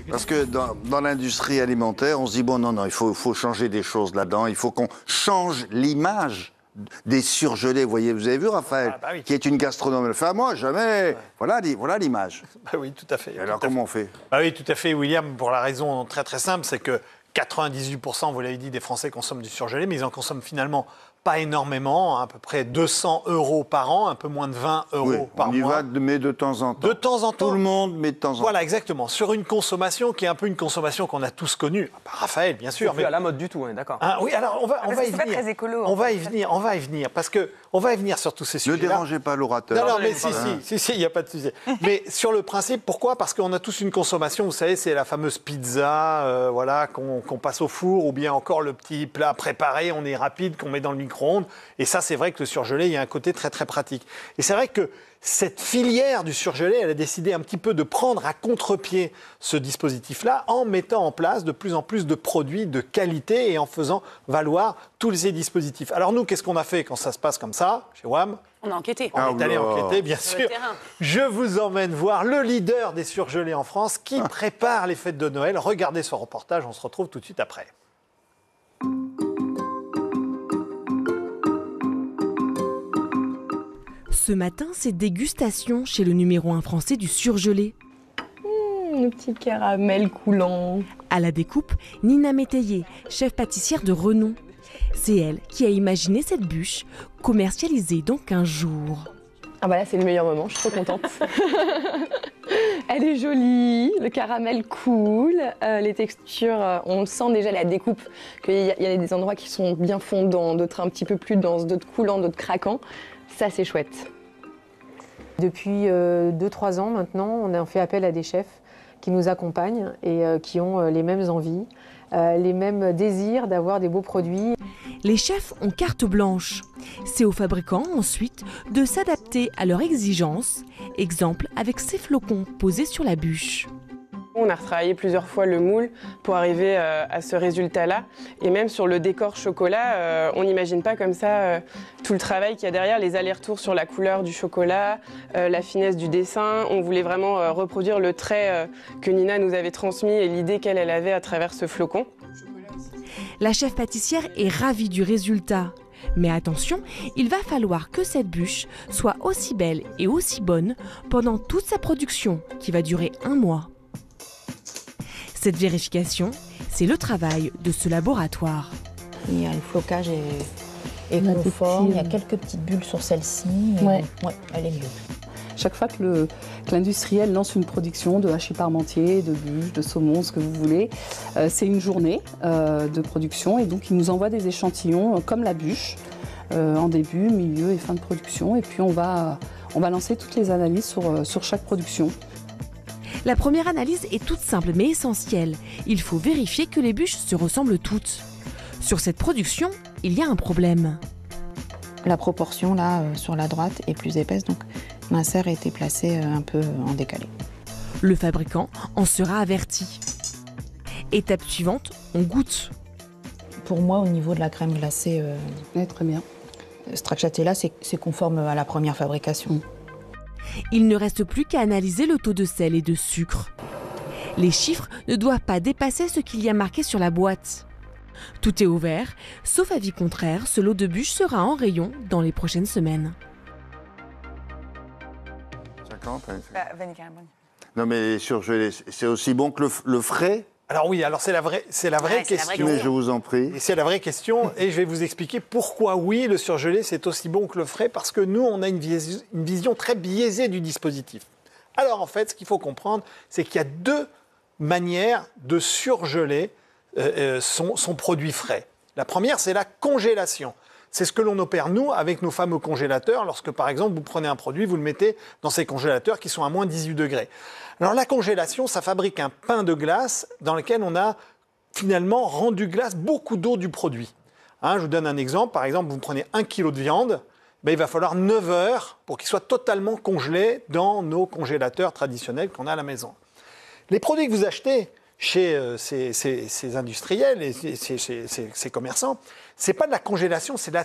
Parce que dans l'industrie alimentaire, on se dit, bon, non, il faut changer des choses là-dedans. Il faut qu'on change l'image des surgelés. Vous avez vu, Raphaël, oui, qui est une gastronome. Elle fait, ah, moi, jamais. Ouais. Voilà l'image. Bah oui, tout à fait. Et alors, comment on fait? Bah oui, tout à fait, William, pour la raison très très simple, c'est que 98%, vous l'avez dit, des Français consomment du surgelé, mais ils en consomment finalement pas énormément, à peu près 200 € par an, un peu moins de 20 € par mois. On y va, mais de temps en temps. De temps en temps. Tout le monde, mais de temps en temps. Voilà, exactement. Sur une consommation qui est un peu une consommation qu'on a tous connue. Raphaël, bien sûr. C'est plus à la mode du tout, hein, d'accord. Ah, oui, alors on va y venir. Pas très écolo. On va y venir, parce que on va y venir sur tous ces sujets. Ne dérangez pas l'orateur. Non, mais si, il n'y a pas de sujet. Mais sur le principe, pourquoi? Parce qu'on a tous une consommation, vous savez, c'est la fameuse pizza, qu'on passe au four, ou bien encore le petit plat préparé, on est rapide, qu'on met dans le micro-ondes. Et ça, c'est vrai que le surgelé, il y a un côté très, très pratique. Et c'est vrai que cette filière du surgelé, elle a décidé un petit peu de prendre à contre-pied ce dispositif-là en mettant en place de plus en plus de produits de qualité et en faisant valoir tous ces dispositifs. Alors nous, qu'est-ce qu'on a fait quand ça se passe comme ça, chez WAM? On a enquêté. On est allé enquêter, bien sûr. Je vous emmène voir le leader des surgelés en France qui prépare les fêtes de Noël. Regardez ce reportage, on se retrouve tout de suite après. Ce matin, c'est dégustation chez le numéro 1 français du surgelé. Le petit caramel coulant. À la découpe, Nina Métayer, chef pâtissière de renom. C'est elle qui a imaginé cette bûche, commercialisée dans 15 jours. Ah bah là, c'est le meilleur moment, je suis trop contente. Elle est jolie, le caramel coule, les textures, on sent déjà la découpe, qu'il y a des endroits qui sont bien fondants, d'autres un petit peu plus denses, d'autres coulants, d'autres craquants. Ça, c'est chouette. Depuis 2-3 ans maintenant, on a fait appel à des chefs qui nous accompagnent et qui ont les mêmes envies, les mêmes désirs d'avoir des beaux produits. Les chefs ont carte blanche. C'est aux fabricants ensuite de s'adapter à leurs exigences. Exemple avec ces flocons posés sur la bûche. On a retravaillé plusieurs fois le moule pour arriver à ce résultat-là. Et même sur le décor chocolat, on n'imagine pas comme ça tout le travail qu'il y a derrière, les allers-retours sur la couleur du chocolat, la finesse du dessin. On voulait vraiment reproduire le trait que Nina nous avait transmis et l'idée qu'elle avait à travers ce flocon. La chef pâtissière est ravie du résultat. Mais attention, il va falloir que cette bûche soit aussi belle et aussi bonne pendant toute sa production, qui va durer 1 mois. Cette vérification, c'est le travail de ce laboratoire. Le flocage est conforme, il y a quelques petites bulles sur celle-ci, mais elle est mieux. Chaque fois que l'industriel lance une production de hachis parmentier, de bûches, de saumon, ce que vous voulez, c'est une journée de production et donc il nous envoie des échantillons comme la bûche, en début, milieu et fin de production. Et puis on va lancer toutes les analyses sur chaque production. La première analyse est toute simple mais essentielle. Il faut vérifier que les bûches se ressemblent toutes. Sur cette production, il y a un problème. La proportion là sur la droite est plus épaisse, donc ma serre a été placée un peu en décalé. Le fabricant en sera averti. Étape suivante, on goûte. Pour moi, au niveau de la crème glacée, très bien. Stracciatella, c'est conforme à la première fabrication. Il ne reste plus qu'à analyser le taux de sel et de sucre. Les chiffres ne doivent pas dépasser ce qu'il y a marqué sur la boîte. Tout est au vert, sauf avis contraire, ce lot de bûches sera en rayon dans les prochaines semaines. 50, Vanille. Non mais surgelé, c'est aussi bon que le frais? Alors oui, alors c'est la vraie question. Mais je vous en prie. Et c'est la vraie question et je vais vous expliquer pourquoi oui, le surgelé c'est aussi bon que le frais, parce que nous on a une vision très biaisée du dispositif. Alors en fait, ce qu'il faut comprendre, c'est qu'il y a 2 manières de surgeler son produit frais. La première, c'est la congélation. C'est ce que l'on opère, nous, avec nos fameux congélateurs, lorsque, par exemple, vous prenez un produit, vous le mettez dans ces congélateurs qui sont à moins 18 degrés. Alors, la congélation, ça fabrique un pain de glace dans lequel on a finalement rendu glace beaucoup d'eau du produit. Je vous donne un exemple. Par exemple, vous prenez 1 kg de viande, il va falloir 9 heures pour qu'il soit totalement congelé dans nos congélateurs traditionnels qu'on a à la maison. Les produits que vous achetez chez ces industriels et ces commerçants, ce n'est pas de la congélation, c'est de la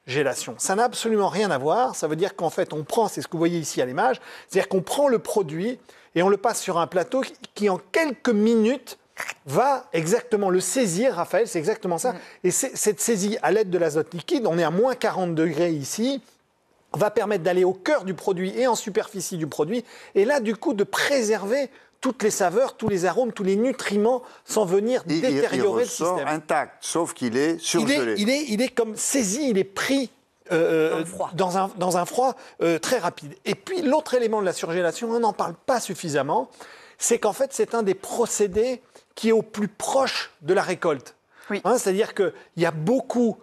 surgélation. Ça n'a absolument rien à voir. Ça veut dire qu'en fait, on prend, c'est ce que vous voyez ici à l'image, c'est-à-dire qu'on prend le produit et on le passe sur un plateau qui en quelques minutes, va exactement le saisir, Raphaël, c'est exactement ça. Et cette saisie à l'aide de l'azote liquide, on est à moins 40 degrés ici, va permettre d'aller au cœur du produit et en superficie du produit, et là, du coup, de préserver toutes les saveurs, tous les arômes, tous les nutriments sans venir détériorer le système. Il ressort intact, sauf qu'il est surgelé. Il est comme saisi, il est pris dans un froid très rapide. Et puis, l'autre élément de la surgélation, on n'en parle pas suffisamment, c'est qu'en fait, c'est un des procédés qui est au plus proche de la récolte. Oui. C'est-à-dire qu'il y a beaucoup,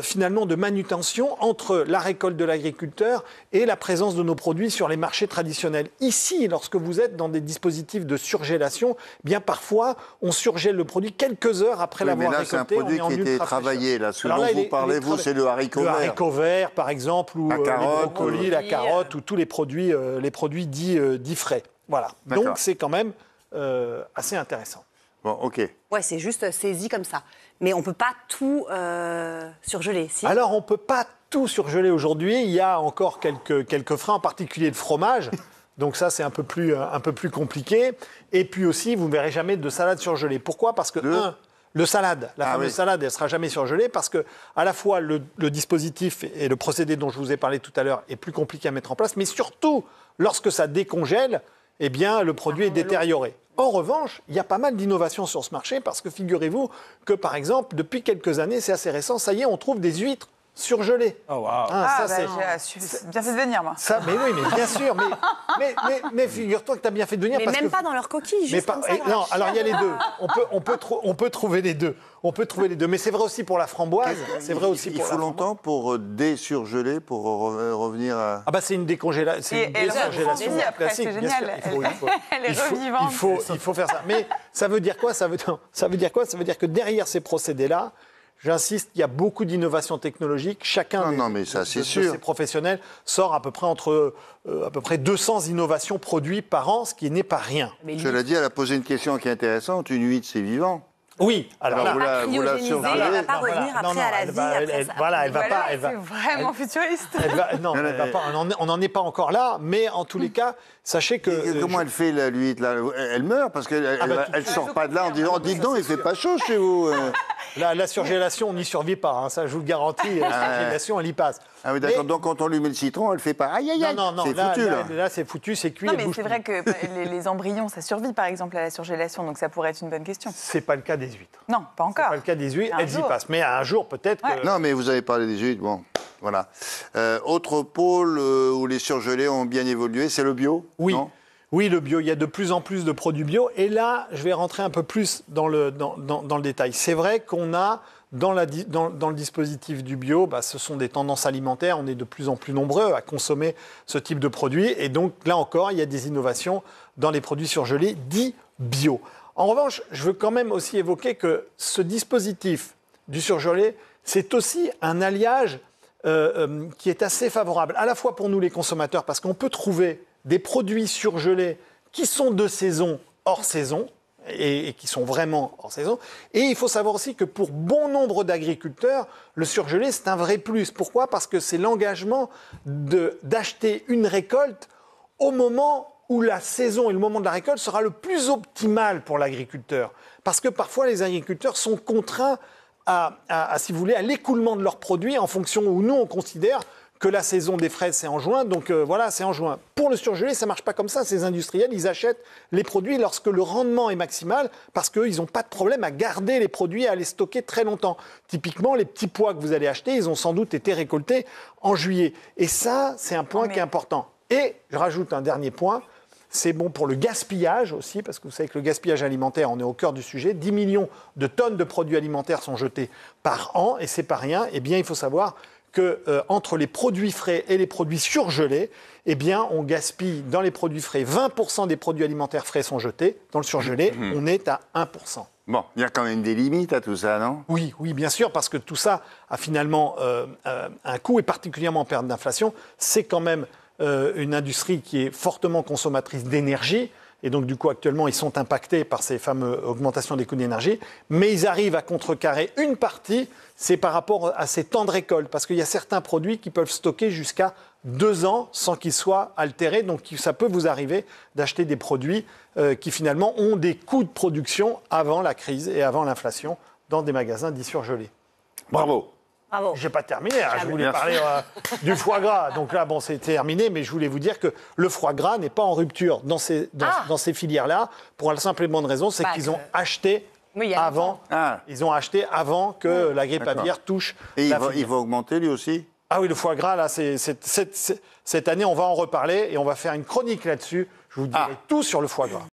finalement, de manutention entre la récolte de l'agriculteur et la présence de nos produits sur les marchés traditionnels. Ici, lorsque vous êtes dans des dispositifs de surgélation, bien parfois, on surgèle le produit quelques heures après l'avoir récolté. Mais là, c'est un produit qui était travaillé. Là, ce dont vous parlez, vous, c'est le haricot vert. Le haricot vert, par exemple, ou la carotte, les brocolis, la carotte, ou tous les produits dits frais. Voilà. Donc, c'est quand même assez intéressant. Bon, ok. Ouais, c'est juste saisi comme ça. Mais on ne peut pas tout surgeler, si? Alors, on ne peut pas tout surgeler aujourd'hui. Il y a encore quelques freins, en particulier le fromage. Donc ça, c'est un peu plus compliqué. Et puis aussi, vous ne verrez jamais de salade surgelée. Pourquoi ? Parce que, la fameuse salade, elle ne sera jamais surgelée parce que, à la fois, le dispositif et le procédé dont je vous ai parlé tout à l'heure est plus compliqué à mettre en place, mais surtout, lorsque ça décongèle, eh bien, le produit est détérioré. En revanche, il y a pas mal d'innovations sur ce marché parce que figurez-vous que, par exemple, depuis quelques années, c'est assez récent, ça y est, on trouve des huîtres surgelées. Oh, wow. J'ai bien fait de venir, moi. Ça, mais oui, mais bien sûr. Mais figure-toi que tu as bien fait de venir. Mais parce même que, pas dans leur coquille, juste comme ça. Non, alors il y a les deux. On peut trouver les deux. On peut trouver les deux. Mais c'est vrai aussi pour la framboise. C'est vrai aussi pour il faut longtemps pour désurgeler, pour revenir à... Ah bah c'est une décongélation. C'est une désurgélation classique. C'est génial. Elle est revivante. Il faut faire ça. Mais ça veut dire quoi ? Ça veut dire quoi ? Ça veut dire que derrière ces procédés-là, j'insiste, il y a beaucoup d'innovations technologiques. Chacun de ces professionnels sort à peu près 200 innovations produites par an, ce qui n'est pas rien. Cela dit, elle a posé une question qui est intéressante. Une huître, c'est vivant. Oui, alors vous la surgelez. Elle ne va pas revenir après à la vie. Elle va pas. C'est vraiment futuriste. On n'en est pas encore là, mais en tous les cas, sachez que... Comment elle fait l'huître là ? Elle meurt parce qu'elle ne sort pas de là en disant « Dites donc, il ne fait pas chaud chez vous ». La surgélation, on n'y survit pas, hein, ça je vous le garantis, la surgélation, elle y passe. Ah oui, d'accord, donc quand on lui met le citron, elle ne fait pas aïe aïe aïe. Non, c'est foutu là. Là, c'est foutu, c'est cuit. Non, mais c'est vrai que les embryons, ça survit par exemple à la surgélation, donc ça pourrait être une bonne question. C'est pas le cas des huîtres. Non, pas encore. C'est pas le cas des huîtres, elles y passent. Mais un jour, peut-être que... Non, mais vous avez parlé des huîtres, bon, voilà. Autre pôle où les surgelés ont bien évolué, c'est le bio ? Oui. Non ? Oui, le bio, il y a de plus en plus de produits bio. Et là, je vais rentrer un peu plus dans le détail. C'est vrai qu'on a, dans le dispositif du bio, ce sont des tendances alimentaires. On est de plus en plus nombreux à consommer ce type de produits. Et donc, là encore, il y a des innovations dans les produits surgelés dits bio. En revanche, je veux quand même aussi évoquer que ce dispositif du surgelé, c'est aussi un alliage qui est assez favorable, à la fois pour nous les consommateurs, parce qu'on peut trouver des produits surgelés qui sont de saison, hors saison, et qui sont vraiment hors saison. Et il faut savoir aussi que pour bon nombre d'agriculteurs, le surgelé, c'est un vrai plus. Pourquoi ? Parce que c'est l'engagement d'acheter une récolte au moment où la saison et le moment de la récolte sera le plus optimal pour l'agriculteur. Parce que parfois, les agriculteurs sont contraints si vous voulez, à l'écoulement de leurs produits en fonction où nous, on considère que la saison des fraises, c'est en juin, donc voilà, c'est en juin. Pour le surgelé, ça ne marche pas comme ça. Ces industriels, ils achètent les produits lorsque le rendement est maximal parce qu'ils n'ont pas de problème à garder les produits et à les stocker très longtemps. Typiquement, les petits pois que vous allez acheter, ils ont sans doute été récoltés en juillet. Et ça, c'est un point qui est important. Et je rajoute un dernier point, c'est bon pour le gaspillage aussi, parce que vous savez que le gaspillage alimentaire, on est au cœur du sujet. 10 millions de tonnes de produits alimentaires sont jetés par an, et c'est pas rien. Eh bien, il faut savoir que entre les produits frais et les produits surgelés, eh bien, on gaspille dans les produits frais, 20% des produits alimentaires frais sont jetés. Dans le surgelé, on est à 1%. Bon, il y a quand même des limites à tout ça, non ? Oui, bien sûr, parce que tout ça a finalement un coût, et particulièrement en période d'inflation. C'est quand même une industrie qui est fortement consommatrice d'énergie. Et donc, du coup, actuellement, ils sont impactés par ces fameuses augmentations des coûts d'énergie. Mais ils arrivent à contrecarrer une partie, c'est par rapport à ces temps de récolte. Parce qu'il y a certains produits qui peuvent stocker jusqu'à 2 ans sans qu'ils soient altérés. Donc, ça peut vous arriver d'acheter des produits qui, finalement, ont des coûts de production avant la crise et avant l'inflation dans des magasins dits surgelés. Bravo. Bravo. Je n'ai pas terminé, je voulais parler du foie gras. Donc là, bon, c'est terminé, mais je voulais vous dire que le foie gras n'est pas en rupture dans ces filières-là, pour la simple et bonne raison, c'est qu'ils ont acheté avant. Ils ont acheté avant que la grippe aviaire touche. Et il va augmenter lui aussi? Ah oui, le foie gras, là, cette année, on va en reparler et on va faire une chronique là-dessus. Je vous dirai tout sur le foie gras.